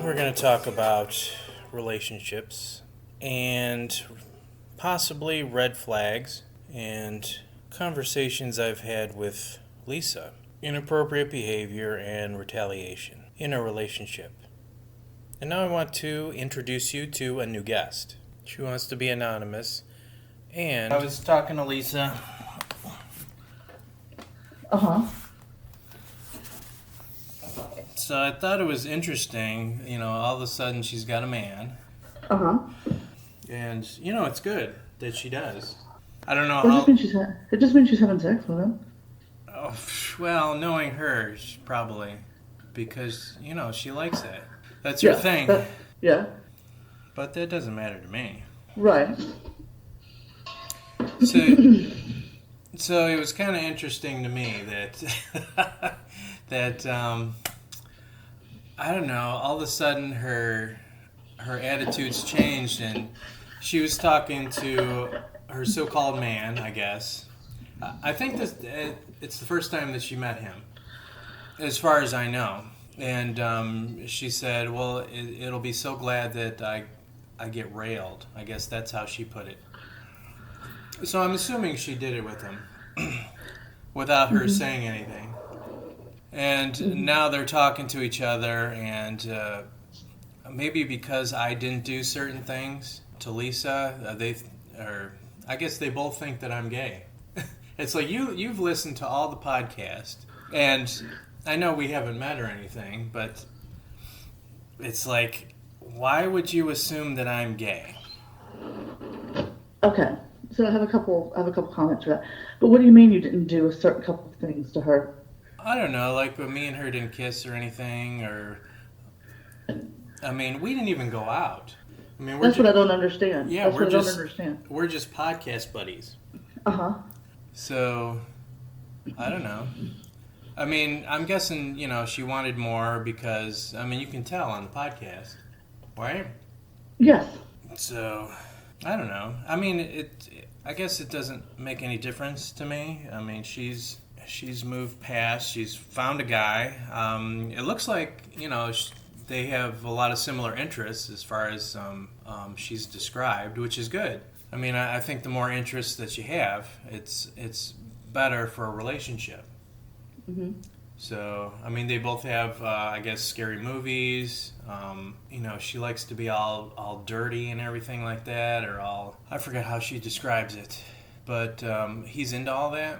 we're going to talk about relationships and possibly red flags and conversations I've had with Lisa. Inappropriate behavior and retaliation in a relationship. And now I want to introduce you to a new guest. She wants to be anonymous. And I was talking to Lisa. Uh-huh. So I thought it was interesting, all of a sudden she's got a man. Uh-huh. And, it's good that she does. I don't know It how... just means she's having sex with him. Oh, well, knowing her, probably. Because, she likes it. That's her thing. Yeah. But that doesn't matter to me. Right. So it was kind of interesting to me that I don't know, all of a sudden her attitudes changed, and she was talking to her so-called man, I guess. I think it's the first time that she met him, as far as I know. And she said, well, it'll be so glad that I get railed. I guess that's how she put it. So I'm assuming she did it with him without her saying anything. And now they're talking to each other, and maybe because I didn't do certain things to Lisa, I guess they both think that I'm gay. It's like you've listened to all the podcasts, and I know we haven't met or anything, but it's like, why would you assume that I'm gay? Okay. So I have a couple comments for that. But what do you mean you didn't do a certain couple of things to her? I don't know, like when me and her didn't kiss or anything, or I mean, we didn't even go out. I mean, That's what I don't understand. Yeah, That's what I don't understand. We're just podcast buddies. Uh-huh. So, I don't know. I mean, I'm guessing, she wanted more because, I mean, you can tell on the podcast, right? Yes. So, I don't know. I mean, I guess it doesn't make any difference to me. I mean, she's moved past. She's found a guy. It looks like, they have a lot of similar interests as far as she's described, which is good. I mean, I think the more interests that you have, it's better for a relationship. Mm-hmm. So, I mean, they both have, I guess, scary movies. She likes to be all dirty and everything like that, or I forget how she describes it. But he's into all that,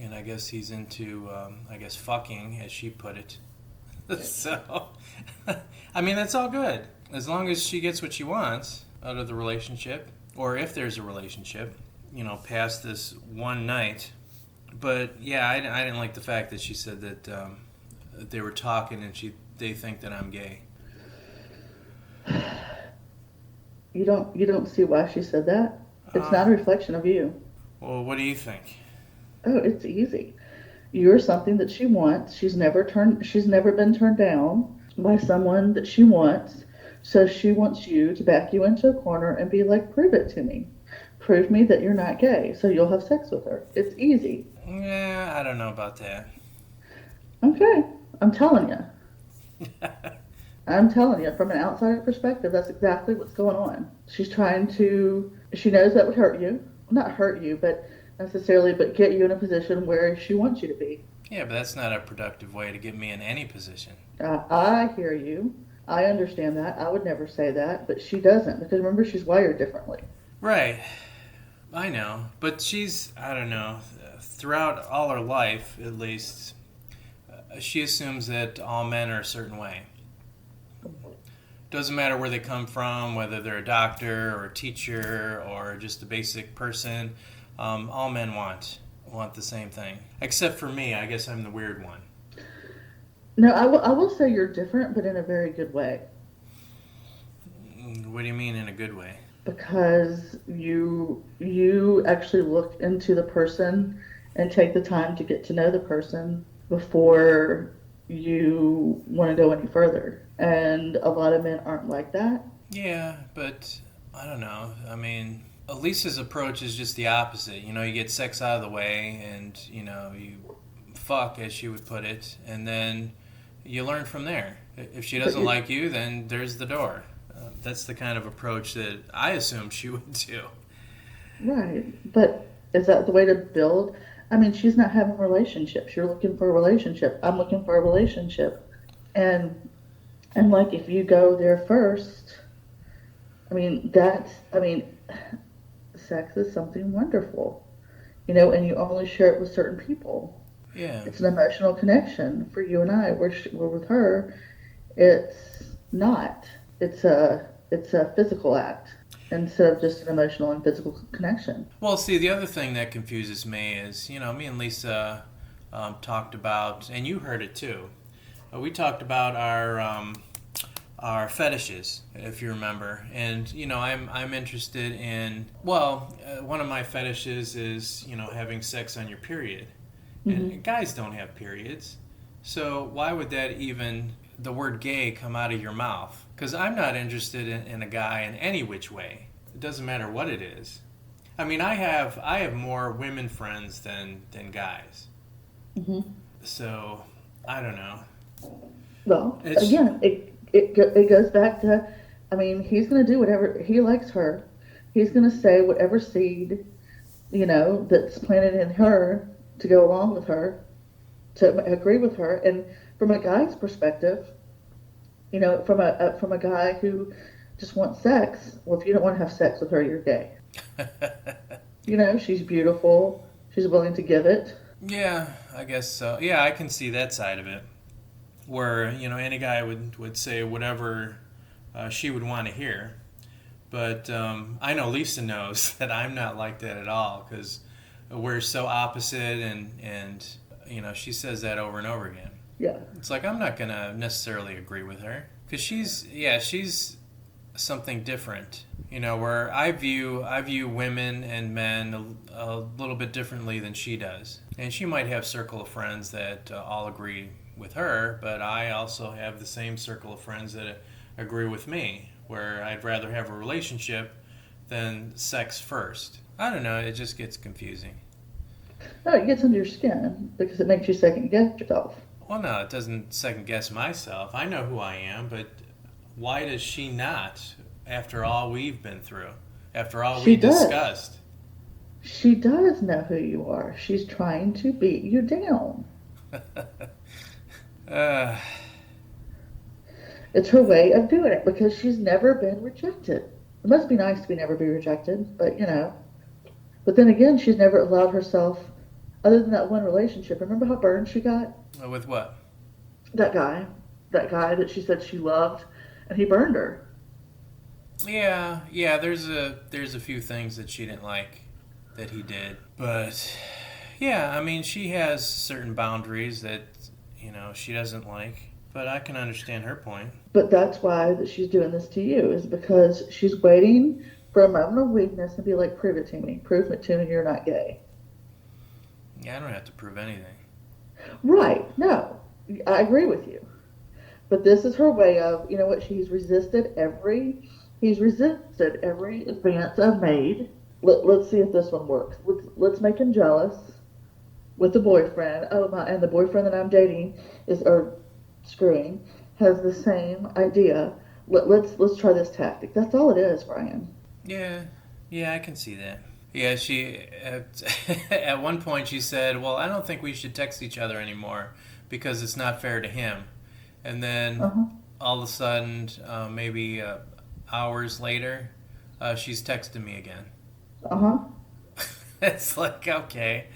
and I guess he's into, fucking, as she put it. So, I mean, that's all good. As long as she gets what she wants out of the relationship, or if there's a relationship, past this one night. But, yeah, I didn't like the fact that she said that they were talking and they think that I'm gay. You don't see why she said that? It's not a reflection of you. Well, what do you think? Oh, it's easy. You're something that she wants. She's never been turned down by someone that she wants. So she wants you to back you into a corner and be like, prove it to me. Prove me that you're not gay, so you'll have sex with her. It's easy. Yeah, I don't know about that. Okay, I'm telling you. I'm telling you, from an outsider perspective, that's exactly what's going on. She knows that would hurt you. Not hurt you, but get you in a position where she wants you to be. Yeah, but that's not a productive way to get me in any position. I hear you. I understand that. I would never say that, but she doesn't, because remember, she's wired differently. Right. I know. But I don't know, throughout all her life, at least, she assumes that all men are a certain way. Doesn't matter where they come from, whether they're a doctor or a teacher or just a basic person. All men want the same thing. Except for me. I guess I'm the weird one. No, I will say you're different, but in a very good way. What do you mean in a good way? Because you actually look into the person and take the time to get to know the person before you want to go any further. And a lot of men aren't like that. Yeah, but I don't know. I mean, Lisa's approach is just the opposite. You get sex out of the way and, you fuck, as she would put it, and then, you learn from there. If she But doesn't like you, then there's the door. That's the kind of approach that I assume she would do. right. But is that the way to build? I mean, she's not having relationships. You're looking for a relationship. I'm looking for a relationship. And like if you go there first, I mean, sex is something wonderful, and you only share it with certain people. Yeah. It's an emotional connection for you and I. We're with her, it's not. It's a physical act instead of just an emotional and physical connection. Well, see, the other thing that confuses me is, me and Lisa talked about, and you heard it too. We talked about our fetishes, if you remember, and I'm interested in. Well, one of my fetishes is having sex on your period, and guys don't have periods, so why would that even the word gay come out of your mouth? Because I'm not interested in a guy in any which way. It doesn't matter what it is. I mean, I have more women friends than guys. hmm So I don't know. Well, It's again, it goes back to, I mean, he's going to do whatever he likes her. He's going to say whatever seed, that's planted in her to go along with her, to agree with her. And from a guy's perspective, from a guy who just wants sex. Well, if you don't want to have sex with her, you're gay. She's beautiful. She's willing to give it. yeah, I guess so. Yeah, I can see that side of it, where any guy would say whatever she would want to hear. But I know Lisa knows that I'm not like that at all because we're so opposite, and she says that over and over again. Yeah. It's like I'm not gonna necessarily agree with her because she's something different. Where I view women and men a little bit differently than she does, and she might have a circle of friends that all agree with her, but I also have the same circle of friends that agree with me. Where I'd rather have a relationship than sex first. I don't know. It just gets confusing. No, it gets under your skin because it makes you second guess yourself. Well, no, it doesn't second guess myself. I know who I am, but why does she not? After all we've been through, after all She we does. discussed. She does know who you are. She's trying to beat you down. uh, It's her way of doing it because she's never been rejected. It must be nice to be never be rejected, but But then again, she's never allowed herself, other than that one relationship. Remember how burned she got? with what? That guy, that guy that she said she loved, and he burned her. Yeah. There's a few things that she didn't like that he did, but yeah, I mean she has certain boundaries that she doesn't like, but I can understand her point. But that's why that she's doing this to you is because she's waiting for a moment of weakness and be like, "Prove it to me. Prove it to me. You're not gay." Yeah, I don't have to prove anything. Right? No, I agree with you. But this is her way of, what he's resisted every advance I've made. Let's see if this one works. Let's make him jealous with the boyfriend. Oh my, and the boyfriend that I'm dating or screwing has the same idea. Let's try this tactic. That's all it is, Brian. Yeah, yeah, I can see that. Yeah, she at one point she said, "Well, I don't think we should text each other anymore because it's not fair to him." And Uh then huh. all of a sudden, maybe hours later, she's texting me again. Uh huh. It's like, okay,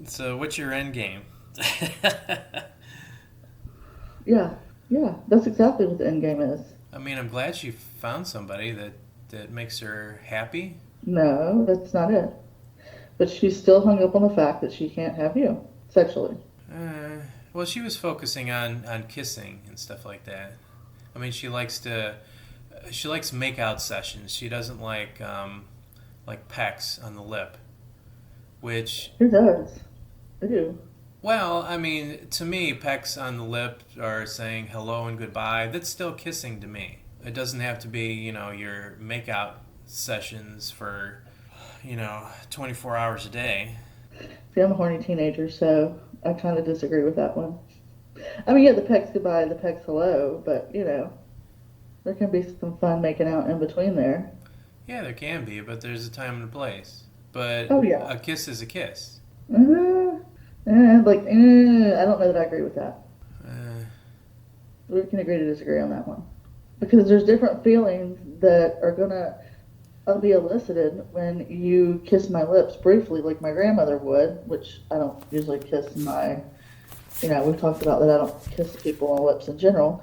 so what's your end game? Yeah. Yeah. That's exactly what the end game is. I mean, I'm glad she found somebody that makes her happy. No, that's not it. But she's still hung up on the fact that she can't have you sexually. Uh, well, she was focusing on kissing and stuff like that. I mean, she likes makeout sessions. She doesn't like pecks on the lip, which, Who does? I do. well, I mean, to me, pecks on the lip are saying hello and goodbye. That's still kissing to me. It doesn't have to be, your makeout sessions for, 24 hours a day. See, I'm a horny teenager, so I kind of disagree with that one. I mean, yeah, the peck's goodbye, the peck's hello, but there can be some fun making out in between there. Yeah, there can be, but there's a time and a place. But Oh yeah. a kiss is a kiss. Uh, I don't know that I agree with that. Uh, We can agree to disagree on that one because there's different feelings that are gonna be elicited when you kiss my lips briefly, like my grandmother would, which I don't usually kiss my. We've talked about that I don't kiss people on the lips in general,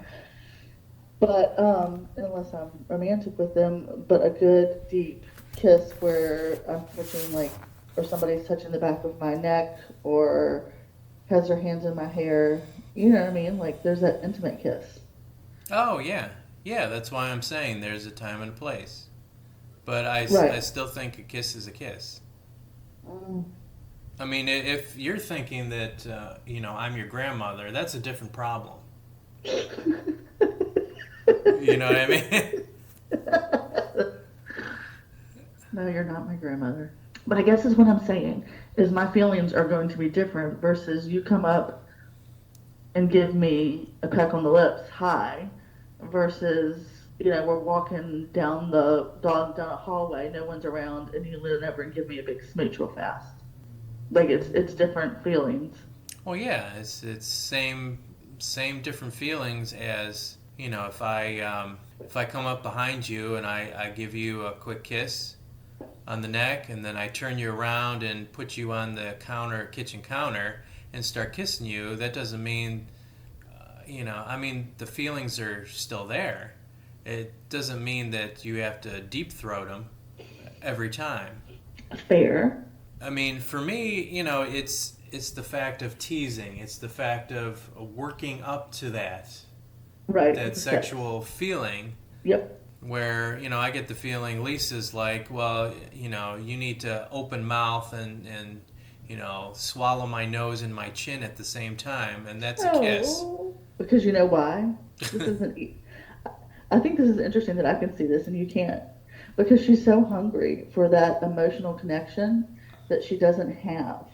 but unless I'm romantic with them, but a good deep kiss where I'm touching or somebody's touching the back of my neck or has their hands in my hair. You know what I mean? Like there's that intimate kiss. oh, yeah. Yeah, that's why I'm saying there's a time and a place. But I Right. still think a kiss is a kiss. Mm. I mean, if you're thinking that, I'm your grandmother, that's a different problem. You know what I mean? No, you're not my grandmother. But I guess is what I'm saying is my feelings are going to be different versus you come up and give me a peck on the lips, hi, versus we're walking down the dog down a hallway, no one's around, and you lean over and give me a big smooch real fast. Like it's different feelings. Well, yeah, it's same different feelings as if I come up behind you and I give you a quick kiss on the neck and then I turn you around and put you on the kitchen counter and start kissing you. That doesn't mean I mean the feelings are still there. It doesn't mean that you have to deep throat them every time. Fair. I mean, for me, it's the fact of teasing. It's the fact of working up to Right, with that the sex. sexual feeling Yep. where I get the feeling Lisa's like, well, you need to open mouth and swallow my nose and my chin at the same time, and that's a kiss. Oh, because you know why? This isn't. I think this is interesting that I can see this and you can't. Because she's so hungry for that emotional connection that she doesn't have,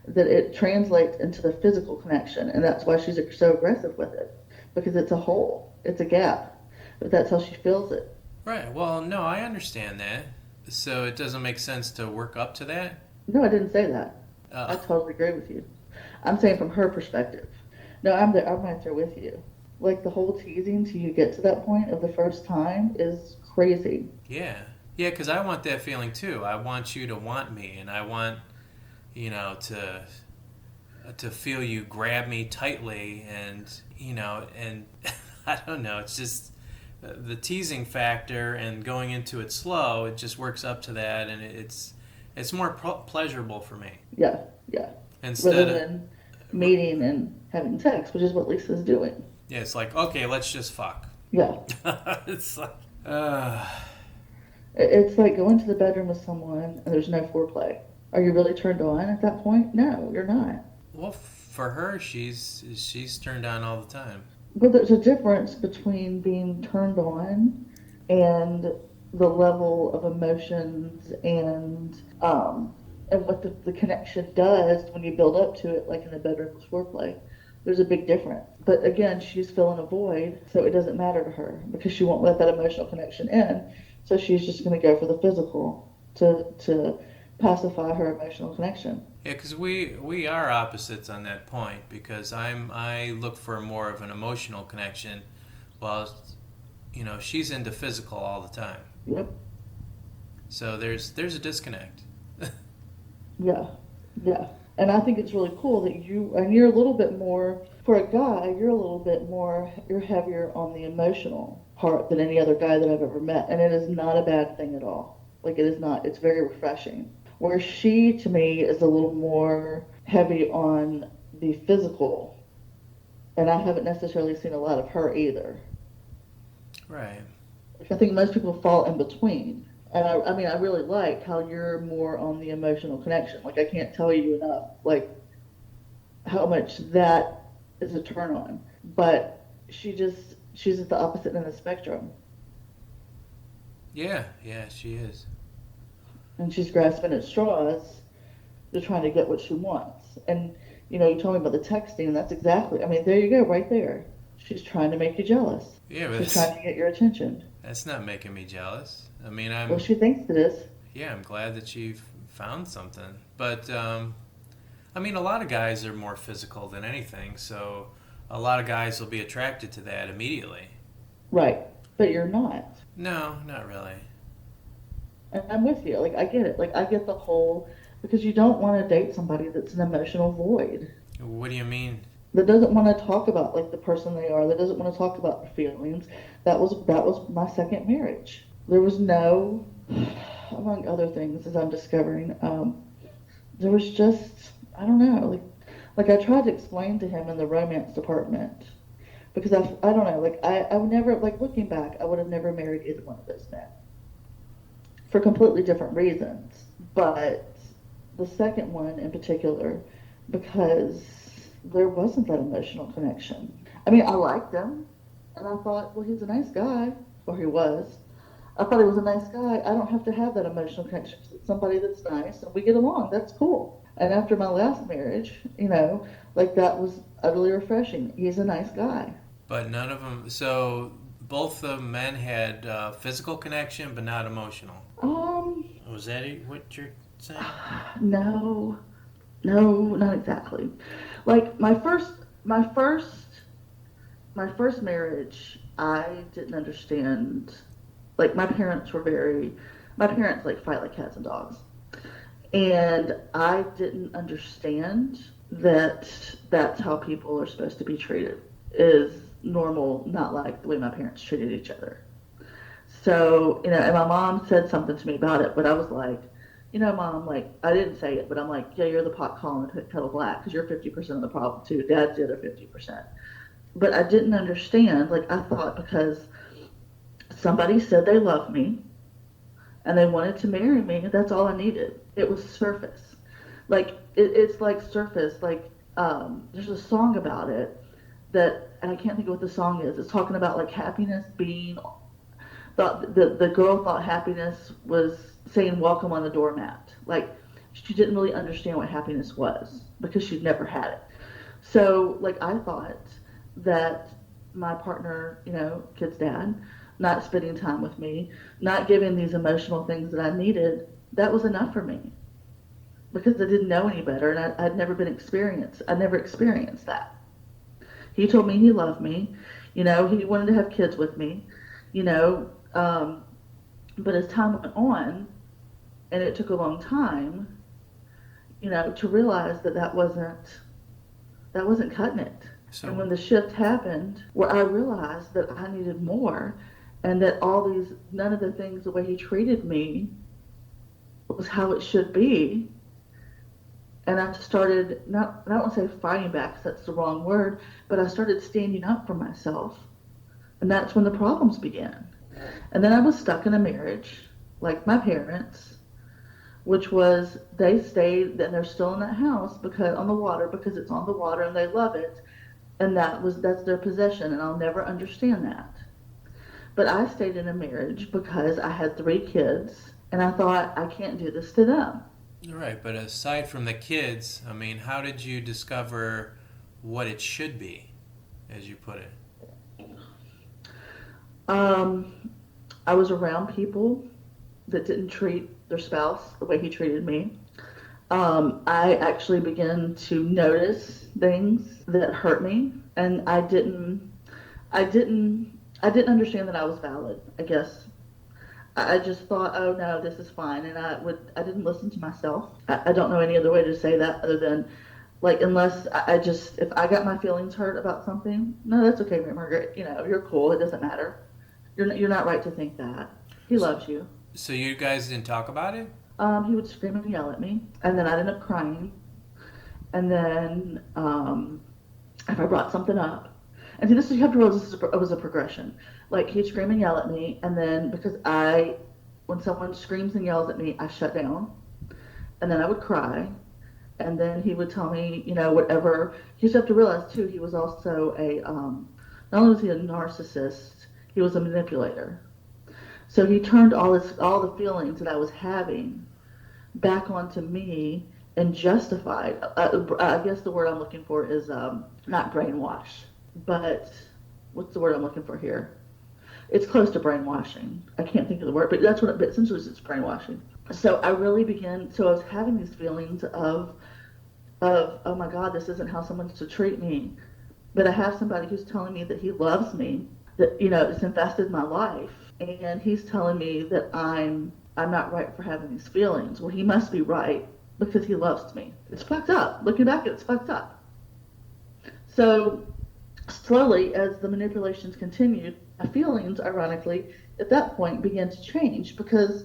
that it translates into the physical connection. And that's why she's so aggressive with it. Because it's a hole, it's a gap. But that's how she feels it. Right. Well, no, I understand that. So it doesn't make sense to work up to that. No, I didn't say that. I Uh, totally agree with you. I'm saying from her perspective. No, I'm there. I'm right there with you. Like the whole teasing till you get to that point of the first time is crazy. yeah. Yeah, because I want that feeling too. I want you to want me, and I want to feel you grab me tightly and I don't know, it's just the teasing factor and going into it slow, it just works up to that and it's more pleasurable for me Yeah, yeah. Rather instead of than meeting and having sex, which is what Lisa's doing. yeah, it's like okay, let's just fuck. Yeah. It's like uh, It's like going to the bedroom with someone and there's no foreplay. Are you really turned on at that point? No, you're not. well, for her she's turned on all the time. But there's a difference between being turned on and the level of emotions and what the connection does when you build up to it, like in the bedroom with foreplay. There's a big difference. But again, she's filling a void, so it doesn't matter to her because she won't let that emotional connection in. So she's just going to go for the physical to pacify her emotional connection. Yeah, because we are opposites on that point. Because I look for more of an emotional connection, while she's into physical all the time. Yep. So there's a disconnect. Yeah. Yeah. And I think it's really cool that you're a little bit more, for a guy, you're heavier on the emotional part than any other guy that I've ever met. And it is not a bad thing at all. Like, it is not, it's very refreshing. Where she, to me, is a little more heavy on the physical. And I haven't necessarily seen a lot of her either. Right. I think most people fall in between. And I mean, I really like how you're more on the emotional connection. Like, I can't tell you enough, like, how much that is a turn on. But she's at the opposite end of the spectrum. Yeah, yeah, she is. And she's grasping at straws to trying to get what she wants. And You told me about the texting, and that's exactly, I mean, there you go, right there. She's trying to make you jealous. Yeah, but She's trying to get your attention. that's not making me jealous. I mean, Well, she thinks it is. yeah, I'm glad that you found something. But I mean, a lot of guys are more physical than anything, so a lot of guys will be attracted to that immediately. Right. But you're not. No, not really. And I'm with you. Like, I get it. Like, I get the whole, because you don't want to date somebody that's an emotional void, What do you mean? that doesn't want to talk about like the person they are, that doesn't want to talk about their feelings. That was my second marriage. There was no, among other things, as I'm discovering, there was just, I don't know, like I tried to explain to him in the romance department, because I don't know, like I would never, like looking back, I would have never married either one of those men for completely different reasons. But the second one in particular, because there wasn't that emotional connection. I mean, I liked him, and I thought, well, he's a nice guy, or he was. I thought he was a nice guy. I don't have to have that emotional connection with somebody that's nice, and we get along. That's cool. And after my last marriage, like that was utterly refreshing. He's a nice guy. But none of them. So both the men had physical connection, but not emotional. Um, Was that what you're saying? no, no, not exactly. Like my first marriage, I didn't understand. Like my parents like fight like cats and dogs, and I didn't understand that that's how people are supposed to be treated. Is normal, not like the way my parents treated each other. So, and my mom said something to me about it, but I was like, Mom, like, I didn't say it, but I'm like, yeah, you're the pot calling the kettle black because you're 50% of the problem too. Dad's the other 50%. But I didn't understand. Like, I thought because somebody said they loved me and they wanted to marry me, that's all I needed. It was surface. Like, it's like surface. Like, there's a song about it that, and I can't think of what the song is. It's talking about like happiness being, thought the girl thought happiness was saying welcome on the doormat. Like, she didn't really understand what happiness was because she'd never had it. So like I thought that my partner, kid's dad, not spending time with me, not giving these emotional things that I needed, that was enough for me because I didn't know any better, and I'd never I never experienced that. He told me he loved me, he wanted to have kids with me, you know, um, but as time went on, and it took a long time, to realize that that wasn't cutting it. And So when the shift happened, where I realized that I needed more, and that none of the things, the way he treated me, was how it should be, and I started not, I don't want to say fighting back, 'cause that's the wrong word, but I started standing up for myself, and that's when the problems began. And then I was stuck in a marriage, like my parents, which was they stayed and they're still in that house because on the water because it's on the water and they love it, and that's their possession, and I'll never understand that. But I stayed in a marriage because I had 3 kids, and I thought I can't do this to them. right, but aside from the kids, I mean, how did you discover what it should be, as you put it? Um, I was around people that didn't treat their spouse the way he treated me. I actually began to notice things that hurt me, and I didn't, I didn't understand that I was valid. I guess I just thought, oh no, this is fine, and I didn't listen to myself. I don't know any other way to say that other than, like, unless I just, if I got my feelings hurt about something, no, that's okay, Margaret. You're cool. It doesn't matter. You're not right to think that. He loves you. So you guys didn't talk about it? He would scream and yell at me, and then I'd end up crying. And then if I brought something up, and see, this is you have to realize it was a progression. Like he'd scream and yell at me, and then because when someone screams and yells at me, I shut down, and then I would cry, and then he would tell me, whatever. You just have to realize too, he was also not only was he a narcissist, he was a manipulator. So he turned all the feelings that I was having back onto me and justified. I guess the word I'm looking for is not brainwash, but what's the word I'm looking for here? It's close to brainwashing. I can't think of the word, but that's what. But essentially, it's brainwashing. So I really began. So I was having these feelings of oh my God, this isn't how someone's to treat me. But I have somebody who's telling me that he loves me, that it's invested in my life, and he's telling me that I'm not right for having these feelings. Well, he must be right because he loves me. It's fucked up. Looking back, it's fucked up. So slowly, as the manipulations continued, my feelings, ironically, at that point began to change because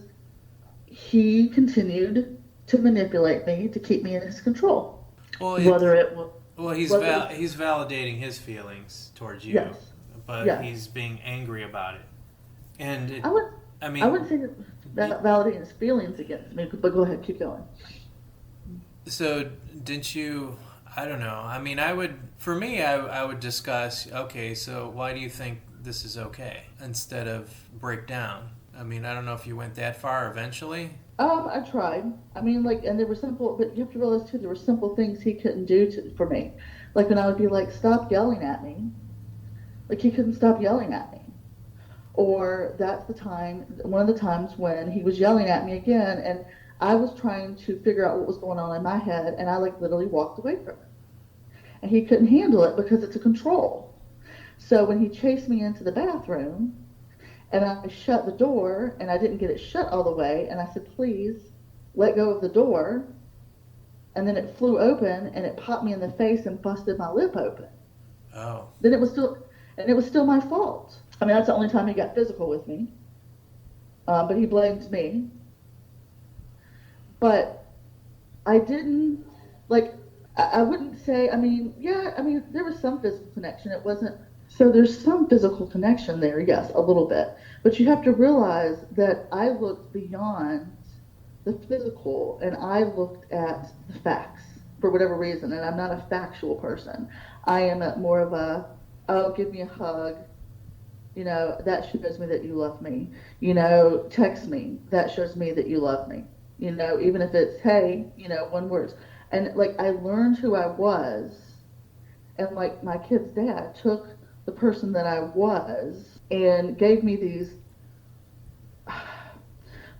he continued to manipulate me to keep me in his control. Well, Whether it was he's validating his feelings towards you, yes, but yes. he's being angry about it. And I would I I wouldn't mean, say that validating his feelings against me, but go ahead, keep going. so didn't you? I don't know. I mean, for me, I would discuss. Okay, so why do you think this is okay instead of break down? I mean, I don't know if you went that far eventually. I tried. I mean, like, and there were simple, but you have to realize too, there were simple things he couldn't do for me. Like when I would be like, stop yelling at me. Like he couldn't stop yelling at me. Or that's one of the times when he was yelling at me again, and I was trying to figure out what was going on in my head, and I like literally walked away from it. And he couldn't handle it because it's a control. So when he chased me into the bathroom, and I shut the door, and I didn't get it shut all the way, and I said, please let go of the door, and then it flew open, and it popped me in the face and busted my lip open. Oh, Then it was still my fault. I mean, that's the only time he got physical with me, but he blamed me. But I didn't, like, I wouldn't say, I mean, yeah, I mean, there was some physical connection. It wasn't, so there's some physical connection there, yes, a little bit. But you have to realize that I looked beyond the physical and I looked at the facts for whatever reason. And I'm not a factual person. I am more of a, oh, give me a hug. That shows me that you love me. Text me. That shows me that you love me. Even if it's, hey, one word. And like I learned who I was, and like my kid's dad took the person that I was and gave me these,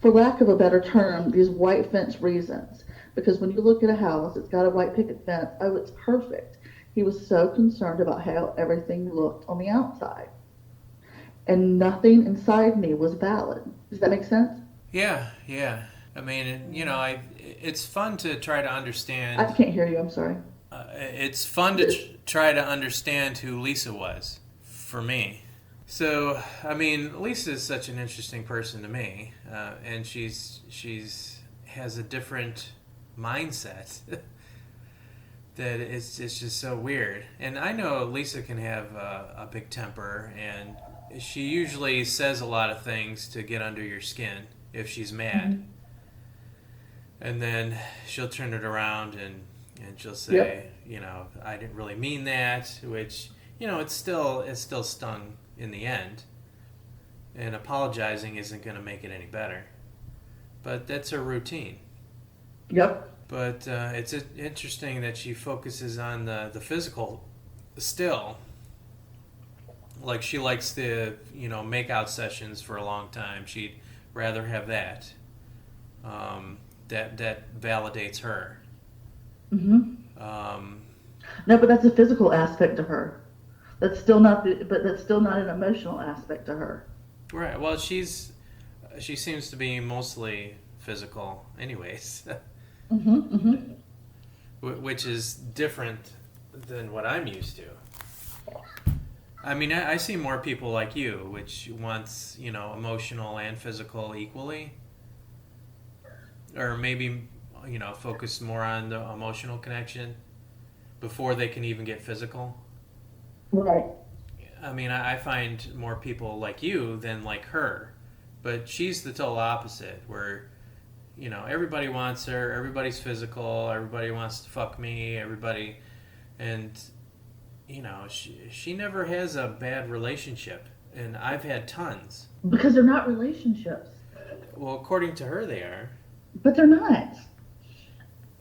for lack of a better term, these white fence reasons. Because when you look at a house, it's got a white picket fence. Oh, it's perfect. He was so concerned about how everything looked on the outside. And nothing inside me was valid. Does that make sense? yeah, yeah. I mean, it's fun to try to understand. I can't hear you. I'm sorry. It's fun to try to understand who Lisa was for me. So, I mean, Lisa is such an interesting person to me, and she's has a different mindset that it's just so weird. And I know Lisa can have a big temper, and she usually says a lot of things to get under your skin if she's mad. Mm-hmm. And then she'll turn it around and she'll say, Yep. I didn't really mean that, which, it's still stung in the end. And apologizing isn't going to make it any better. But that's her routine. Yep. But it's interesting that she focuses on the physical still. Like she likes to, make out sessions for a long time. She'd rather have that. That validates her. Mm-hmm. Um, No, but that's a physical aspect to her. That's still not an emotional aspect to her. right. Well, she seems to be mostly physical, anyways, Mm-hmm. Mm-hmm. which is different than what I'm used to. I mean, I see more people like you, which wants emotional and physical equally, or maybe focus more on the emotional connection before they can even get physical. Right. I mean, I find more people like you than like her, but she's the total opposite. Where everybody wants her, everybody's physical, everybody wants to fuck me, everybody, and she never has a bad relationship, and I've had tons. Because they're not relationships. Well, according to her, they are. But they're not.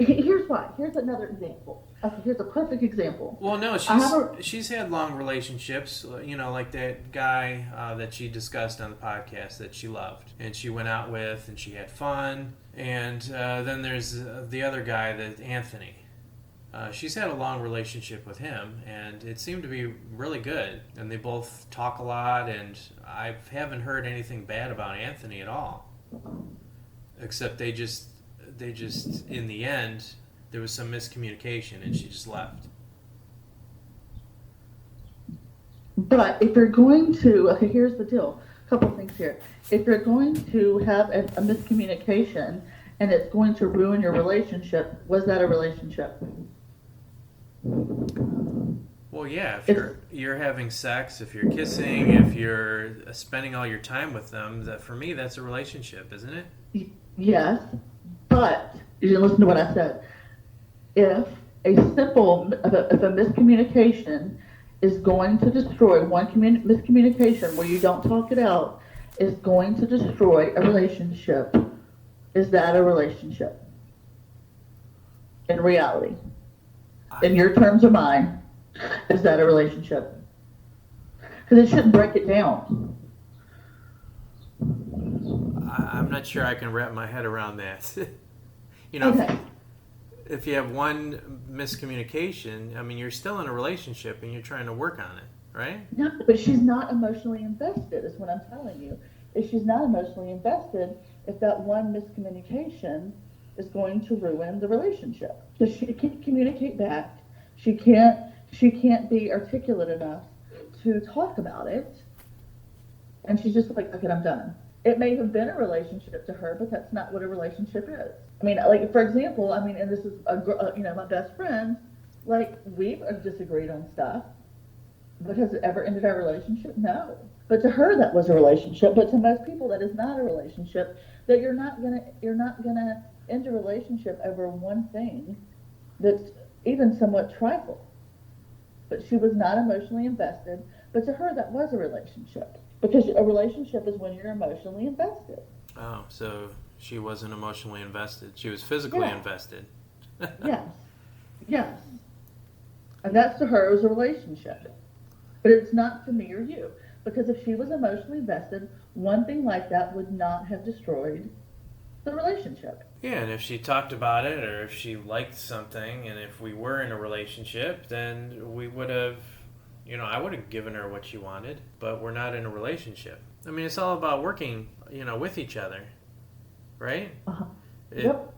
Here's why. Here's another example. Okay, here's a perfect example. Well, no, I have a she's had long relationships. You know, like that guy that she discussed on the podcast that she loved, and she went out with, and she had fun. And then there's the other guy, that Anthony. She's had a long relationship with him, and it seemed to be really good. And they both talk a lot, and I haven't heard anything bad about Anthony at all. Except they just in the end there was some miscommunication, and she just left. But if you're going to, okay, here's the deal. A couple things here. If you're going to have a miscommunication and it's going to ruin your relationship, was that a relationship? Well, yeah, if you're having sex, if you're kissing, if you're spending all your time with them, that for me that's a relationship, isn't it? Yes, but you didn't listen to what I said. If a miscommunication is going to destroy miscommunication where you don't talk it out is going to destroy a relationship, is that a relationship? In reality, in your terms or mine, is that a relationship? Because it shouldn't break it down. I'm not sure I can wrap my head around that. You know, Okay. if you have one miscommunication, I mean, you're still in a relationship and you're trying to work on it, right? No, but she's not emotionally invested, is what I'm telling you. If she's not emotionally invested, if that one miscommunication is going to ruin the relationship. Because she can't communicate back. She can't be articulate enough to talk about it. And she's just like, okay, I'm done. It may have been a relationship to her, but that's not what a relationship is. I mean, like, for example, I mean, and this is, my best friend, like, we've disagreed on stuff, but has it ever ended our relationship? No. But to her, that was a relationship. But to most people, that is not a relationship. That you're not gonna end a relationship over one thing that's even somewhat trifle. But she was not emotionally invested. But to her, that was a relationship. Because a relationship is when you're emotionally invested. Oh, so she wasn't emotionally invested. She was physically invested. Yes. Yes. And that's to her as a relationship. But it's not to me or you. Because if she was emotionally invested, one thing like that would not have destroyed the relationship. Yeah, and if she talked about it, or if she liked something, and if we were in a relationship, then we would have, I would have given her what she wanted, but we're not in a relationship. I mean, it's all about working, with each other, right? Uh-huh. Yep.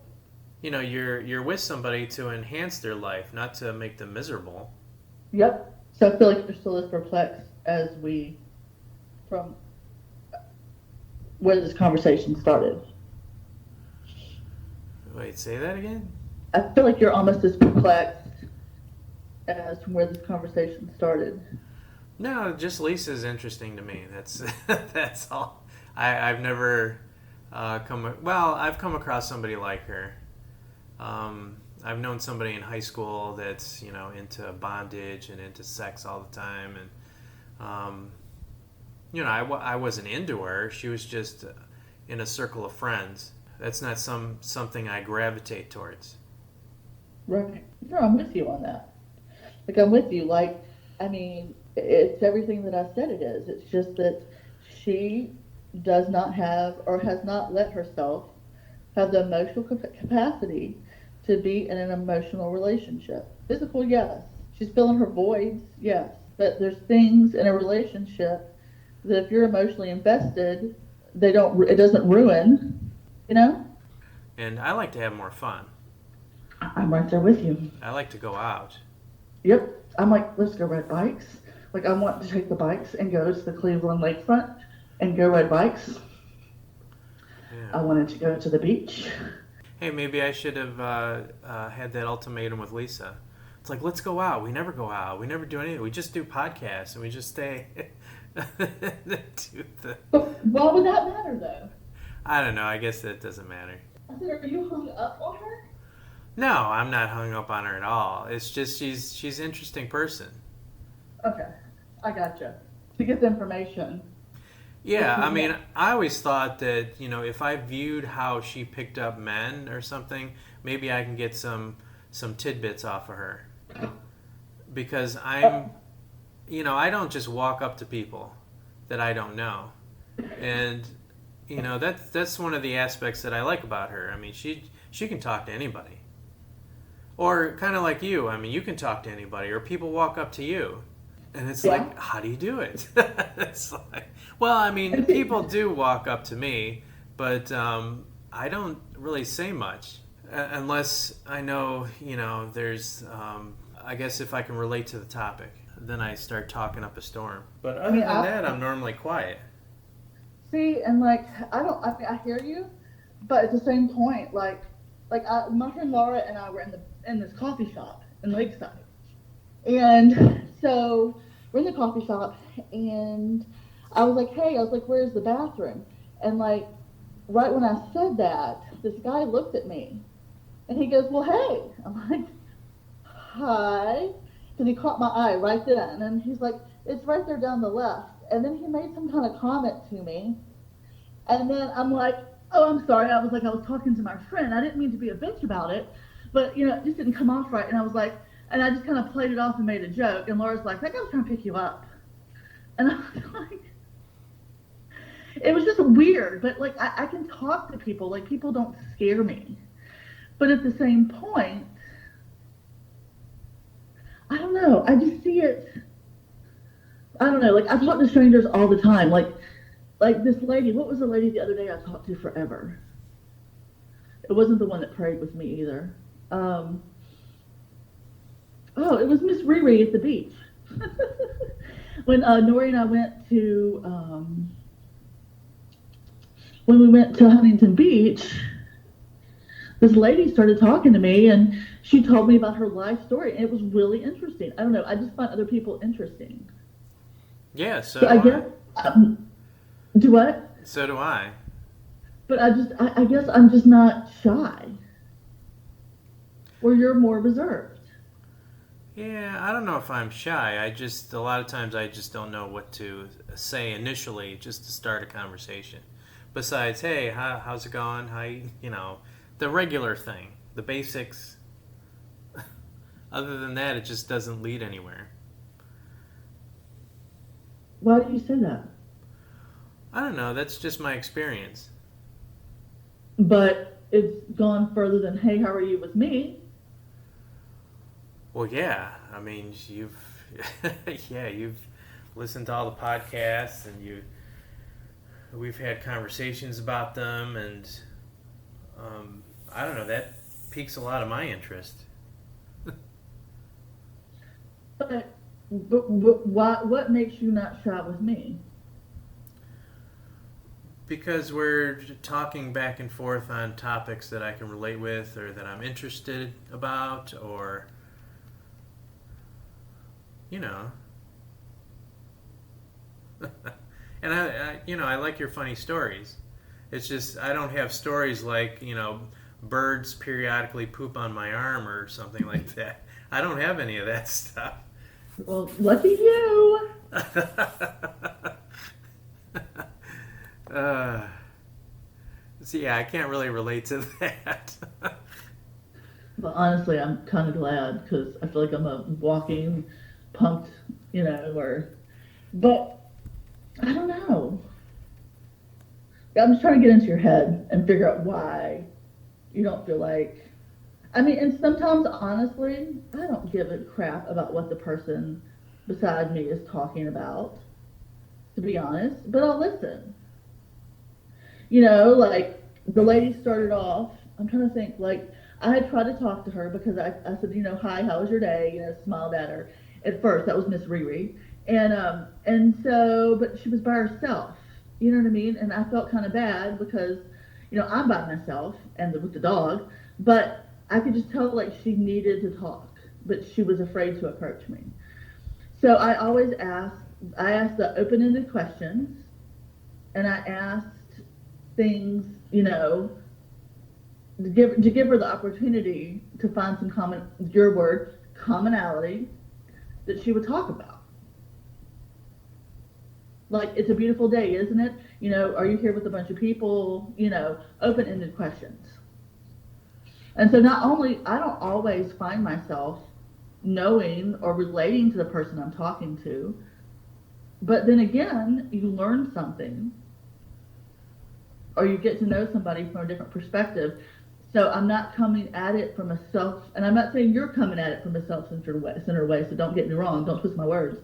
You're with somebody to enhance their life, not to make them miserable. Yep. So I feel like you're still as perplexed as from where this conversation started. Wait, say that again? I feel like you're almost as perplexed as from where this conversation started. No, just Lisa's interesting to me. That's all. I've never I've come across somebody like her. I've known somebody in high school that's into bondage and into sex all the time, and I wasn't into her. She was just in a circle of friends. That's not something I gravitate towards. Right. No, I'm with you on that. Like, I'm with you. Like, I mean, it's everything that I said it is. It's just that she does not have, or has not let herself have the emotional capacity to be in an emotional relationship. Physical, yes. She's filling her voids, yes. But there's things in a relationship that if you're emotionally invested, it doesn't ruin, And I like to have more fun. I'm right there with you. I like to go out. Yep. I'm like, let's go ride bikes. Like, I want to take the bikes and go to the Cleveland lakefront and go ride bikes. Yeah. I wanted to go to the beach. Hey, maybe I should have had that ultimatum with Lisa. It's like, let's go out. We never go out. We never do anything. We just do podcasts and we just stay. But why would that matter, though? I don't know. I guess that doesn't matter. I said, are you hung up on her? No, I'm not hung up on her at all. It's just she's an interesting person. Okay, I gotcha. To get the information. Yeah, If I you mean, want. I always thought that, if I viewed how she picked up men or something, maybe I can get some tidbits off of her. Because Uh, I don't just walk up to people that I don't know. And that's one of the aspects that I like about her. I mean, she can talk to anybody. Or kind of like you. I mean, you can talk to anybody or people walk up to you. And it's yeah. like, how do you do it? It's like, well, I mean, And see, people do walk up to me, but I don't really say much unless I know, there's, I guess if I can relate to the topic, then I start talking up a storm. But I other mean, than I that, I'm normally quiet. see, and like, I don't, I mean, I hear you, but at the same point, my friend Laura and I were in this coffee shop in Lakeside, and so we're in the coffee shop, and I was like, hey, I was like, where's the bathroom? And like, right when I said that, this guy looked at me, and he goes, well, hey. I'm like, hi, because he caught my eye right then, and he's like, it's right there down the left. And then he made some kind of comment to me, and then I'm like, oh, I'm sorry. I was like, I was talking to my friend. I didn't mean to be a bitch about it, but it just didn't come off right. And I was like, and I just kind of played it off and made a joke. And Laura's like, that guy was trying to pick you up. And I was like, it was just weird. But like, I can talk to people. Like, people don't scare me. But at the same point, I don't know. I just see it. I don't know. Like, I talk to strangers all the time. Like this lady. What was the lady the other day I talked to forever? It wasn't the one that prayed with me either. Um, oh, it was Miss Riri at the beach. When Nori and I went to when we went to Huntington Beach, this lady started talking to me, and she told me about her life story, and it was really interesting. I don't know. I just find other people interesting. Yeah, so So I do I. guess do what? So do I. But I guess I'm just not shy, or you're more reserved. Yeah, I don't know if I'm shy. A lot of times I just don't know what to say initially just to start a conversation. Besides, hey, how's it going? The regular thing, the basics. Other than that, it just doesn't lead anywhere. Why do you say that? I don't know. That's just my experience. But it's gone further than, hey, how are you with me? Well, yeah. I mean, you've listened to all the podcasts, and we've had conversations about them, and I don't know. That piques a lot of my interest But what makes you not shy with me? because we're talking back and forth on topics that I can relate with, or that I'm interested about, or you know. And I like your funny stories. It's just I don't have stories like birds periodically poop on my arm or something like that. I don't have any of that stuff. Well, lucky you. uh, so yeah, I can't really relate to that. But honestly, I'm kind of glad because I feel like I'm a walking punked, or. But I don't know. I'm just trying to get into your head and figure out why you don't feel like. I mean, and sometimes, honestly, I don't give a crap about what the person beside me is talking about, to be honest, but I'll listen. Like the lady started off, I'm trying to think, like, I had tried to talk to her because I said, hi, how was your day? Smiled at her. At first, that was Miss Riri. And so, but she was by herself, you know what I mean? And I felt kind of bad because, I'm by myself and with the dog, but I could just tell like she needed to talk, but she was afraid to approach me. So I asked the open-ended questions, and I asked things, to give her the opportunity to find some your word, commonality that she would talk about. Like, it's a beautiful day, isn't it? Are you here with a bunch of people? Open-ended questions. And so not only, I don't always find myself knowing or relating to the person I'm talking to, but then again, you learn something or you get to know somebody from a different perspective. So I'm not coming at it from a and I'm not saying you're coming at it from a self-centered way, so don't get me wrong, don't twist my words.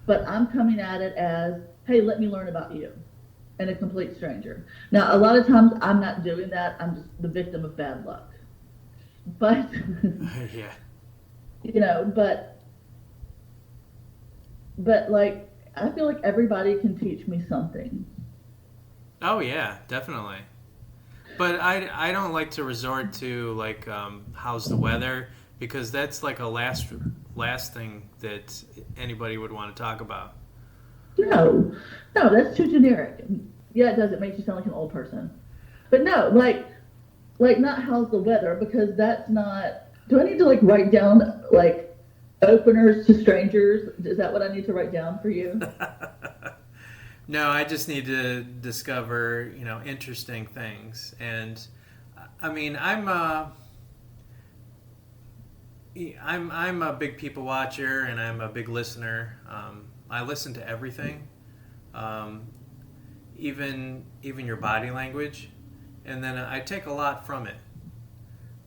But I'm coming at it as, hey, let me learn about you, and a complete stranger. Now, a lot of times I'm not doing that. I'm just the victim of bad luck. But, Yeah. you know, but like, I feel like everybody can teach me something. Oh yeah, definitely. But I don't like to resort to like how's the weather, because that's like a last thing that anybody would want to talk about. No, no, that's too generic. Yeah, it does. It makes you sound like an old person. But no, like not how's the weather, because that's not. Do I need to like write down like openers to strangers? Is that what I need to write down for you? No, I just need to discover, interesting things. And I mean, I'm a big people watcher, and I'm a big listener. I listen to everything, um, even your body language, and then I take a lot from it.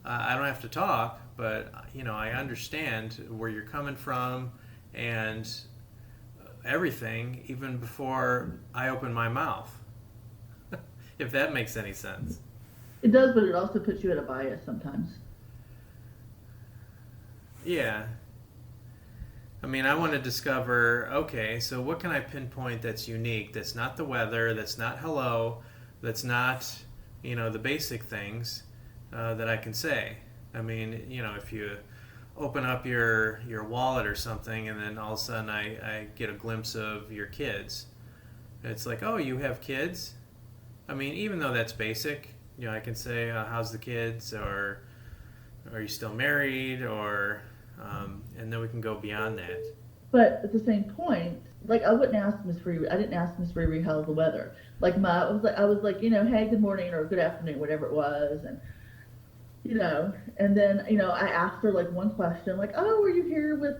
I don't have to talk, but I understand where you're coming from, and everything even before I open my mouth. If that makes any sense. It does, but it also puts you at a bias sometimes. Yeah. I mean, I want to discover, okay, so what can I pinpoint that's unique, that's not the weather, that's not hello, that's not, the basic things that I can say. I mean, if you open up your wallet or something, and then all of a sudden I get a glimpse of your kids, it's like, oh, you have kids? I mean, even though that's basic, I can say, how's the kids, or are you still married, or, and then we can go beyond that. But at the same point, like I wouldn't ask Miss Riri. I didn't ask Miss Riri how's the weather. Like I was like, hey, good morning or good afternoon, whatever it was, and then I asked her like one question, like, oh, are you here with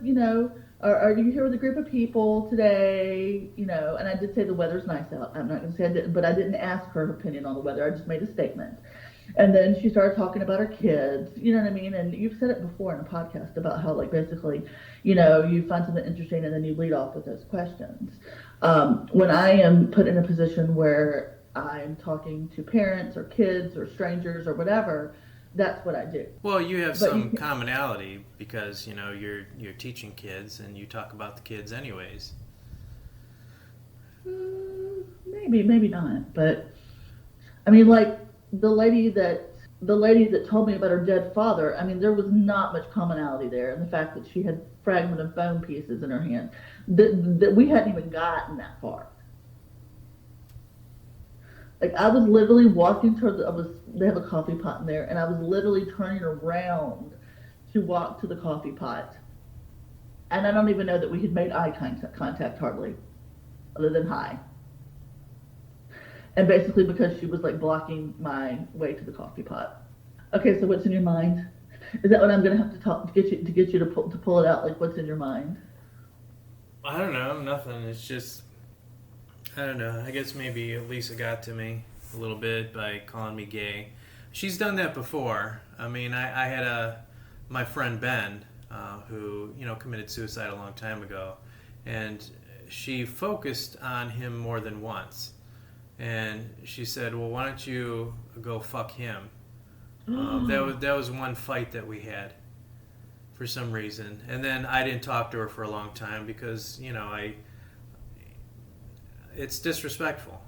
or are you here with a group of people today? And I did say the weather's nice out. I'm not gonna say I didn't, but I didn't ask her opinion on the weather. I just made a statement. And then she started talking about her kids, you know what I mean? And you've said it before in a podcast about how, like, basically, you find something interesting and then you lead off with those questions. When I am put in a position where I'm talking to parents or kids or strangers or whatever, that's what I do. Well, you have But some commonality because you're teaching kids and you talk about the kids anyways. maybe not. But I mean, like the lady that told me about her dead father. I mean, there was not much commonality there, and the fact that she had fragment of bone pieces in her hand, that we hadn't even gotten that far. Like I was literally walking toward they have a coffee pot in there, and I was literally turning around to walk to the coffee pot, and I don't even know that we had made eye contact hardly, other than hi. And basically because she was like blocking my way to the coffee pot. Okay, so what's in your mind? Is that what I'm gonna have to talk to get you to pull it out? Like, what's in your mind? I don't know, nothing. It's just, I don't know. I guess maybe Lisa got to me a little bit by calling me gay. She's done that before. I mean, I had my friend Ben, who committed suicide a long time ago, and she focused on him more than once. And she said, "Well, why don't you go fuck him?" That was one fight that we had for some reason, and then I didn't talk to her for a long time because it's disrespectful.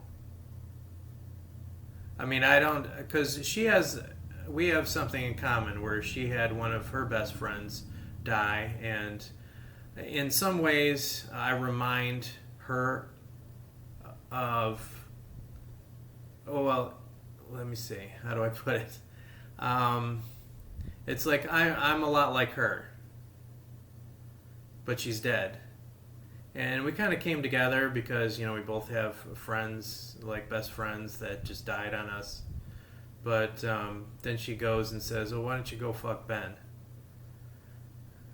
I mean, I don't, because we have something in common where she had one of her best friends die, and in some ways, I remind her of. Oh, well, let me see. How do I put it? It's like I'm a lot like her, but she's dead. And we kind of came together because, we both have friends, like best friends, that just died on us. But then she goes and says, well, why don't you go fuck Ben?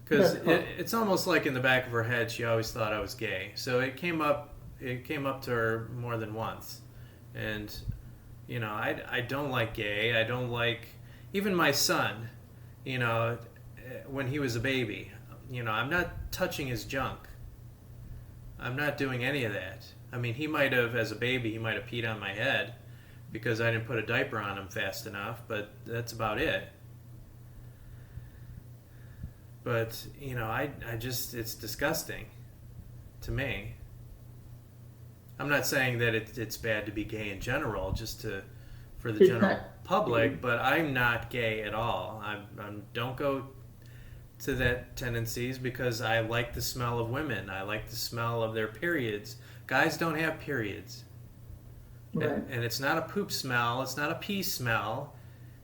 Because it's almost like in the back of her head, she always thought I was gay. So it came up to her more than once. And, I don't like gay. I don't like, even my son, when he was a baby, I'm not touching his junk. I'm not doing any of that. I mean, he might have, as a baby, he might have peed on my head because I didn't put a diaper on him fast enough, but that's about it. But, I just, it's disgusting to me. I'm not saying that it's bad to be gay in general, just for the general public, but I'm not gay at all. I don't go to that tendencies because I like the smell of women. I like the smell of their periods. Guys don't have periods. Right. And it's not a poop smell. It's not a pee smell.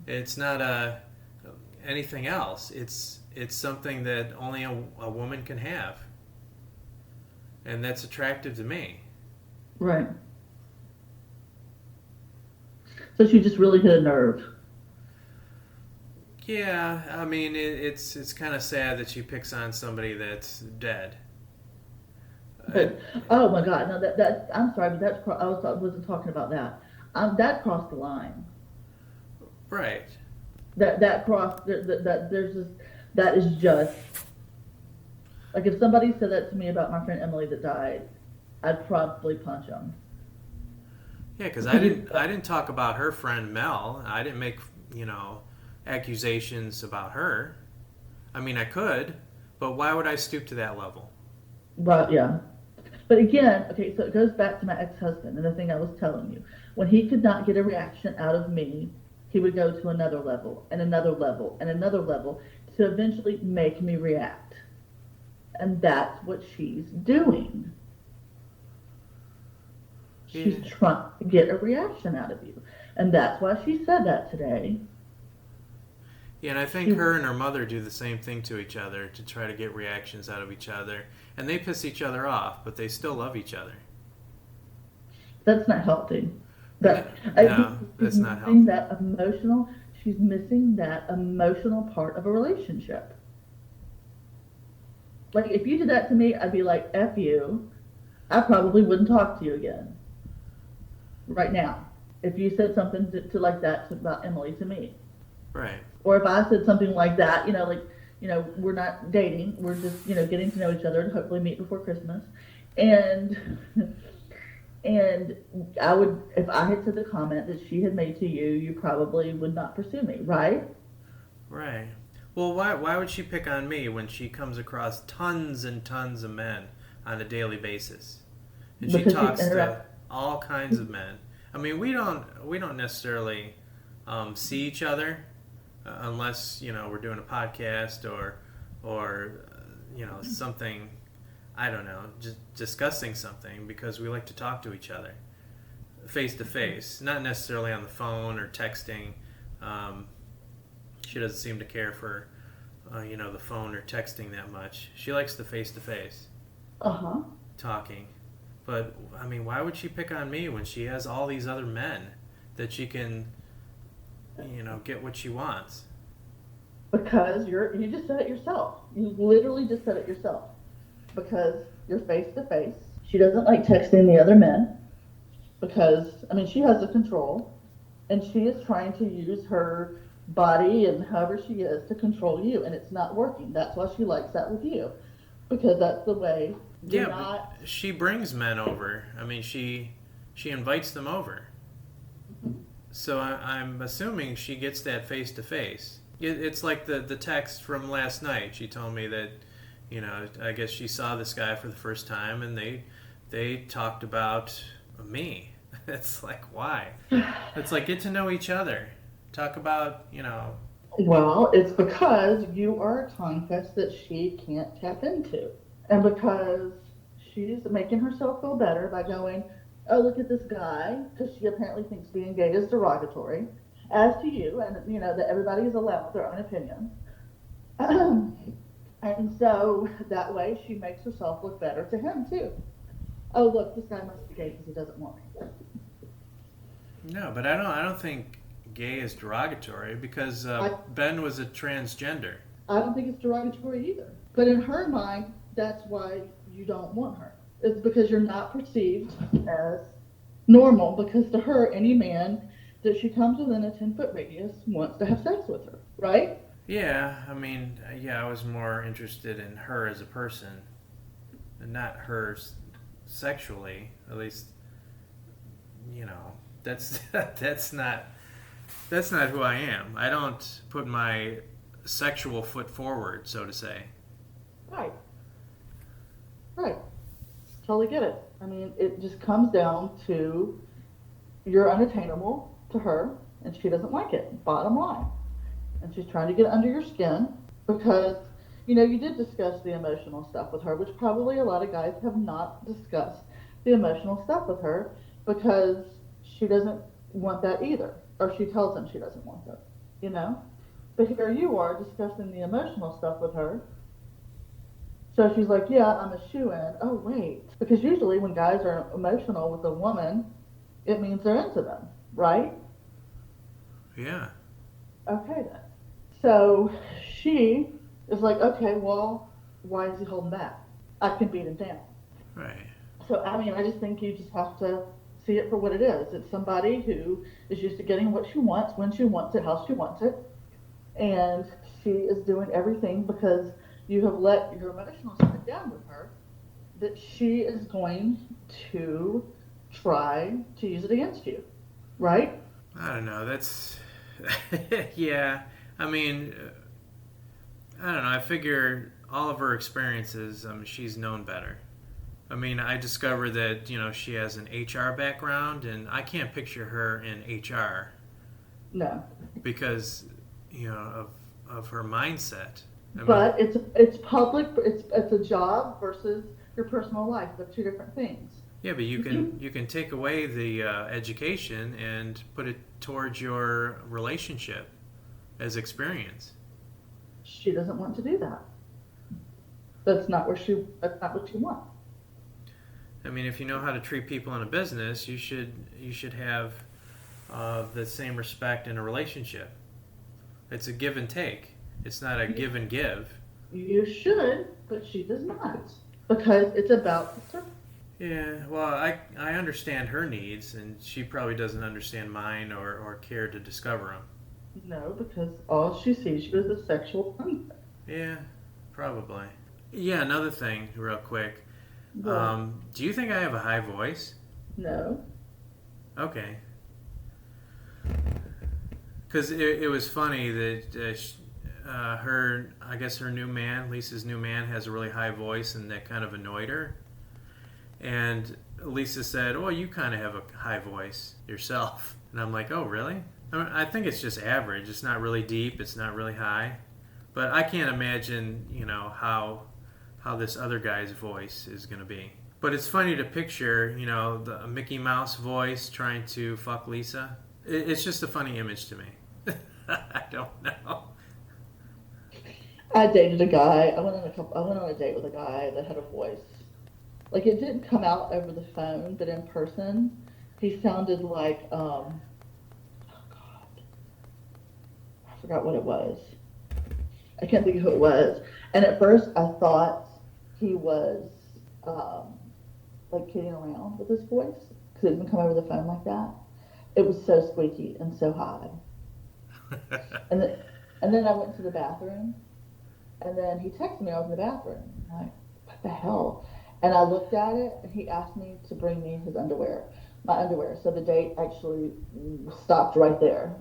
It's not anything else. It's something that only a woman can have. And that's attractive to me. Right. So she just really hit a nerve. Yeah, I mean, it's kind of sad that she picks on somebody that's dead. But, oh my God, no, that I'm sorry, but I wasn't talking about that. That crossed the line. Right. That crossed that is just like if somebody said that to me about my friend Emily that died, I'd probably punch them. Yeah, because I didn't talk about her friend Mel. I didn't make accusations about her. I mean, I could, but why would I stoop to that level? Right, yeah. But again, okay, so it goes back to my ex-husband and the thing I was telling you. When he could not get a reaction out of me, he would go to another level and another level and another level to eventually make me react. And that's what she's doing. She's trying to get a reaction out of you. And that's why she said that today. Yeah, and I think her and her mother do the same thing to each other to try to get reactions out of each other. And they piss each other off, but they still love each other. That's not healthy. No, that's not healthy. She's missing that emotional part of a relationship. Like, if you did that to me, I'd be like, F you. I probably wouldn't talk to you again. Right now. If you said something to like that about Emily to me. Right. Or if I said something like that, we're not dating, we're just, getting to know each other and hopefully meet before Christmas. And I would, if I had said the comment that she had made to you, you probably would not pursue me, right? Right. Well, why would she pick on me when she comes across tons and tons of men on a daily basis? And she talks to all kinds of men. I mean, we don't necessarily see each other unless we're doing a podcast or something. I don't know, just discussing something because we like to talk to each other face to face, not necessarily on the phone or texting. She doesn't seem to care for the phone or texting that much. She likes the face to face talking. But I mean, why would she pick on me when she has all these other men that she can get what she wants? Because you just said it yourself. You literally just said it yourself. Because you're face to face. She doesn't like texting the other men because, she has the control and she is trying to use her body and however she is to control you, and it's not working. That's why she likes that with you, because that's the way. But she brings men over. She invites them over. So I'm assuming she gets that face to face. It's like the text from last night. She told me that, I guess she saw this guy for the first time and they talked about me. It's like, why? It's like, get to know each other. Talk about, Well, it's because you are a conquest that she can't tap into. And because she's making herself feel better by going, oh, look at this guy, because she apparently thinks being gay is derogatory, as to you, and, that everybody is allowed their own opinion. And so that way she makes herself look better to him too. Oh, look, this guy must be gay because he doesn't want me. No, but I don't think gay is derogatory because I, Ben was a transgender. I don't think it's derogatory either. But in her mind, that's why you don't want her. It's because you're not perceived as normal, because to her, any man that she comes within a 10-foot radius wants to have sex with her, right? Yeah, I mean, yeah, I was more interested in her as a person, and not her sexually. At least, you know, that's that's not who I am. I don't put my sexual foot forward, so to say. Right, right. Totally get it. I mean, it just comes down to you're unattainable to her, and she doesn't like it, bottom line. And she's trying to get under your skin because, you did discuss the emotional stuff with her, which probably a lot of guys have not discussed the emotional stuff with her because she doesn't want that either, or she tells him she doesn't want that, you know? But here you are discussing the emotional stuff with her. So she's like, yeah, I'm a shoe in. Oh, wait. Because usually when guys are emotional with a woman, it means they're into them, right? Yeah, Okay, then. So she is like, okay, well, why is he holding back? I can beat him down. right. So, I mean, I just think you just have to see it for what it is. It's somebody who is used to getting what she wants, when she wants it, how she wants it. And she is doing everything because you have let your emotional side down with her that she is going to try to use it against you, right? I don't know. That's yeah. I mean, I don't know. I figure all of her experiences. She's known better. I mean, I discovered that she has an HR background, and I can't picture her in HR No. because of her mindset. I mean, But it's public. It's a job versus your personal life. They're two different things. yeah, but you can Mhm. you can take away the education and put it towards your relationship as experience. She doesn't want to do that. That's not where she. That's not what you want. I mean, if you know how to treat people in a business, you should have the same respect in a relationship. It's a give and take. It's not a give and give. You should, but she does not because it's about the circle. Yeah, well, I understand her needs, and she probably doesn't understand mine or care to discover them. No, because all she sees you is a sexual thing. Yeah, probably. Yeah, another thing, real quick. But Do you think I have a high voice? no, Okay. Because it was funny that I guess her new man, Lisa's new man, has a really high voice, and that kind of annoyed her. And Lisa said, "Oh, you kind of have a high voice yourself." And I'm like, "Oh, really?" I think it's just average. It's not really deep. It's not really high. But I can't imagine, how this other guy's voice is going to be. But it's funny to picture, the Mickey Mouse voice trying to fuck Lisa. It's just a funny image to me. I don't know. I dated a guy. I went on a date with a guy that had a voice. Like it didn't come out over the phone, but in person, he sounded like oh God, I forgot what it was. I can't think of who it was. And at first, I thought he was um, like kidding around with his voice because it didn't come over the phone like that. It was so squeaky and so high. And then, and then I went to the bathroom, and then he texted me. I was in the bathroom. I'm like, what the hell? And I looked at it, and he asked me to bring me his underwear, my underwear. So the date actually stopped right there.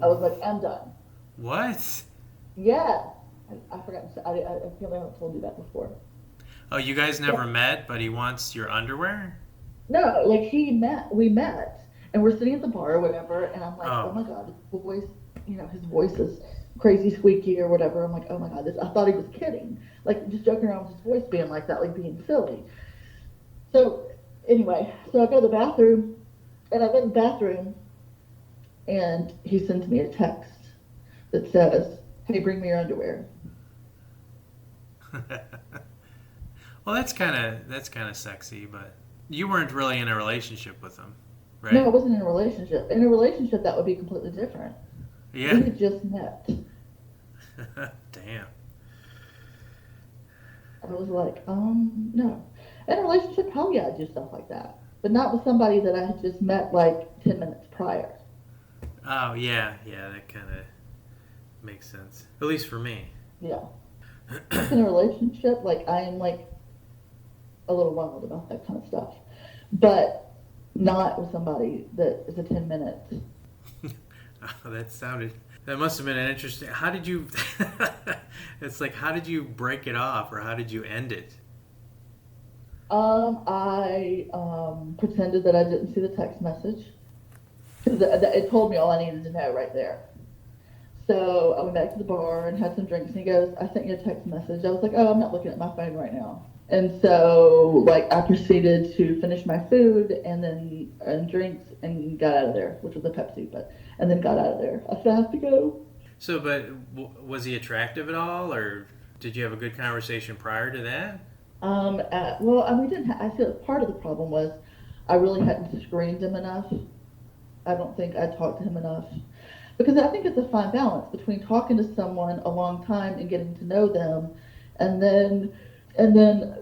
I was like, I'm done. What? Yeah. I forgot to say, I feel like I haven't told you that before. Oh, you guys never met, but he wants your underwear? No, like we met, and we're sitting at the bar or whatever, and I'm like, oh Oh. my God, his voice, his voice is crazy squeaky or whatever. I'm like, oh my God, I thought he was kidding, like just joking around with his voice being like that, like being silly. So anyway, so I go to the bathroom, and I'm in the bathroom, and he sends me a text that says, hey, bring me your underwear. Well, that's kind of sexy, but you weren't really in a relationship with him, No, I right? wasn't in a relationship. In a relationship, that would be completely different. We Yeah. had just met. Damn. I was like, no. In a relationship, hell yeah, I'd do stuff like that. But not with somebody that I had just met like 10 minutes prior. Oh yeah, yeah, that kind of makes sense. At least for me. Yeah. In a relationship, like, I am like a little wild about that kind of stuff. But not with somebody that is a 10 minutes. Oh, that must have been an interesting. How did you? It's like, how did you break it off, or how did you end it? I pretended that I didn't see the text message because it told me all I needed to know right there. So I went back to the bar and had some drinks, and he goes, "I sent you a text message." I was like, "Oh, I'm not looking at my phone right now." And so, like, I proceeded to finish my food and drinks and got out of there, which was a Pepsi, but and then got out of there. I said, "I have to go." So, but was he attractive at all, or did you have a good conversation prior to that? Well, I mean, we didn't. I feel part of the problem was I really hadn't screened him enough. I don't think I talked to him enough because I think it's a fine balance between talking to someone a long time and getting to know them, and then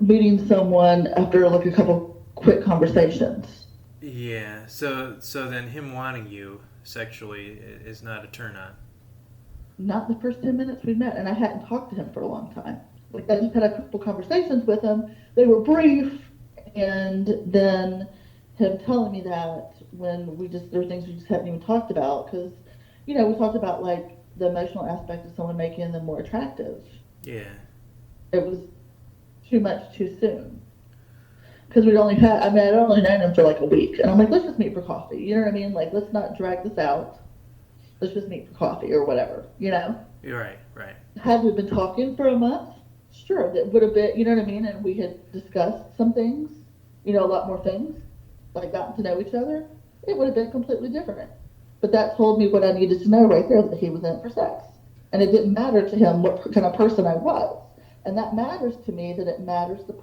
meeting someone after like a couple quick conversations. Yeah. So then him wanting you sexually is not a turn on. Not the first 10 minutes we met, and I hadn't talked to him for a long time. Like I just had a couple conversations with him. They were brief, and then him telling me that when there were things we just hadn't even talked about because, we talked about like the emotional aspect of someone making them more attractive. Yeah. It was too much too soon because we'd only had. I mean, I'd only known him for like a week, and I'm like, let's just meet for coffee. You know what I mean? Like, let's not drag this out. Let's just meet for coffee or whatever. You're right. Right. Had we been talking for a month, sure, that would have been, you know what I mean? And we had discussed some things, a lot more things, like gotten to know each other, it would have been completely different. But that told me what I needed to know right there that he was in it for sex. And it didn't matter to him what kind of person I was. And that matters to me that it matters to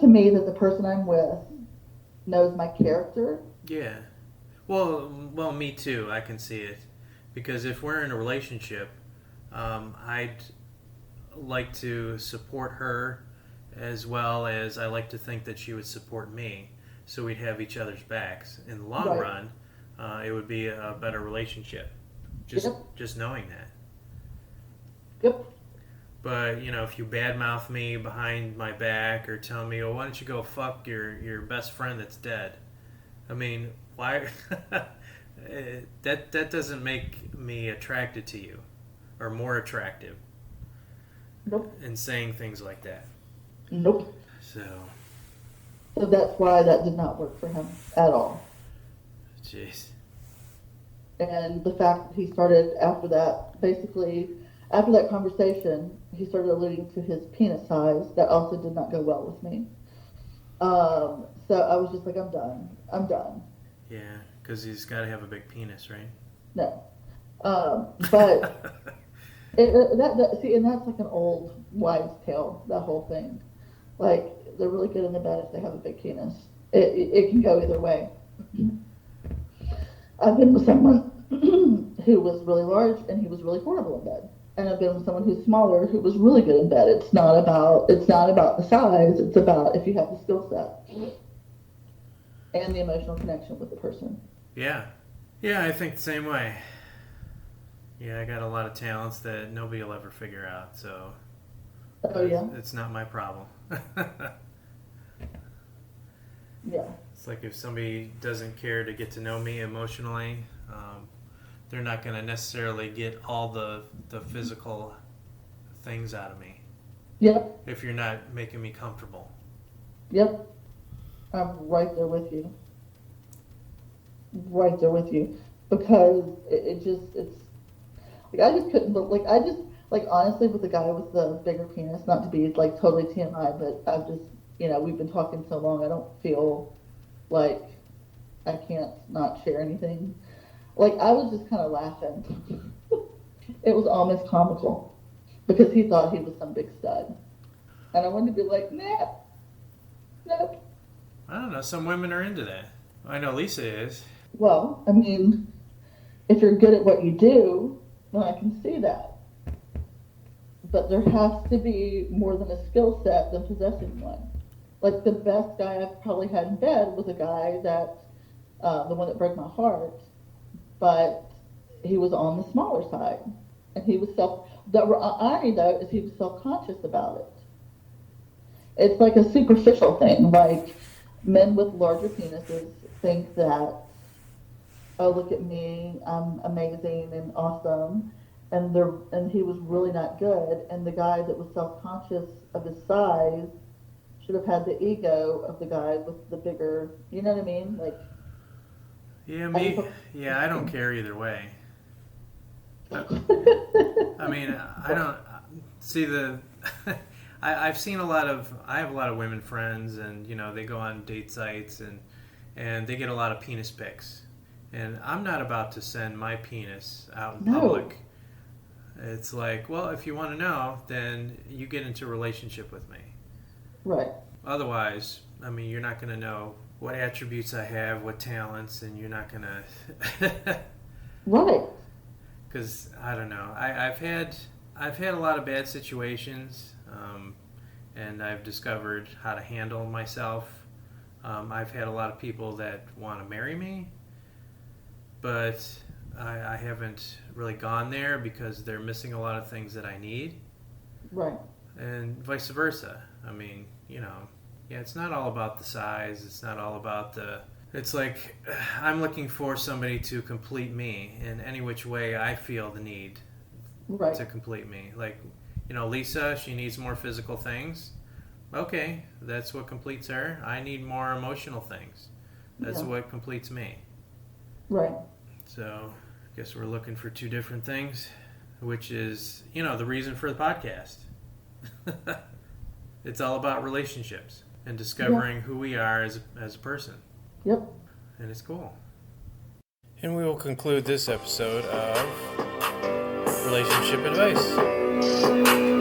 me that the person I'm with knows my character. Yeah. Well, me too. I can see it because if we're in a relationship, I'd like to support her as well as I like to think that she would support me. So we'd have each other's backs. In the long Right. run, it would be a better relationship. Just Yep. just knowing that. Yep. But if you badmouth me behind my back or tell me, "Oh, why don't you go fuck your best friend that's dead?" I mean, why? That doesn't make me attracted to you, or more attractive, Nope. in saying things like that. Nope. So, So that's why that did not work for him at all. jeez. And the fact that he started after that, basically, after that conversation, he started alluding to his penis size. That also did not go well with me. So I was just like, I'm done. I'm done. Yeah, because he's got to have a big penis, right? No. But see, and that's like an old wives' tale. That whole thing, like they're really good in the bed if they have a big penis. It can go either way. I've been with someone who was really large and he was really horrible in bed. And I've been with someone who's smaller who was really good in bed. It's not about the size, it's about if you have the skill set and the emotional connection with the person. Yeah. Yeah, I think the same way. Yeah, I got a lot of talents that nobody will ever figure out, so Oh yeah? it's not my problem. Yeah. It's like if somebody doesn't care to get to know me emotionally, they're not going to necessarily get all the physical things out of me Yep. if you're not making me comfortable. Yep. I'm right there with you. Right there with you. Because it's like I just couldn't like I just like honestly with the guy with the bigger penis, not to be like totally TMI, but I've just we've been talking so long I don't feel like I can't not share anything. Like I was just kind of laughing. It was almost comical. because he thought he was some big stud. And I wanted to be like, nah, nope. I don't know. Some women are into that. I know Lisa is. Well, I mean, if you're good at what you do, then I can see that. But there has to be more than a skill set than possessing one. Like the best guy I've probably had in bed was a guy that, the one that broke my heart, but he was on the smaller side. And he was the irony though is he was self-conscious about it. It's like a superficial thing. Like men with larger penises think that, oh, look at me, I'm amazing and awesome. And he was really not good. And the guy that was self-conscious of his size should have had the ego of the guy with the bigger, you know what I mean? Like, Yeah, me. Yeah, I don't care either way. I mean, I don't see the. I've seen I have a lot of women friends, and they go on date sites and they get a lot of penis pics, and I'm not about to send my penis out in public. It's like, well, if you want to know, then you get into a relationship with me. Right. Otherwise, I mean, you're not going to know what attributes I have, what talents, and you're not going to. Right. Because I don't know, I've had a lot of bad situations, and I've discovered how to handle myself. I've had a lot of people that want to marry me, but I haven't really gone there because they're missing a lot of things that I need. Right. And vice versa. I mean, yeah, it's not all about the size. It's not all about it's like I'm looking for somebody to complete me in any which way I feel the need to complete me. Like, Lisa, she needs more physical things. Okay, that's what completes her. I need more emotional things. That's what completes me. Right. So, I guess we're looking for two different things, which is, the reason for the podcast. It's all about relationships and discovering who we are as a person. Yep. And it's cool. And we will conclude this episode of Relationship Advice.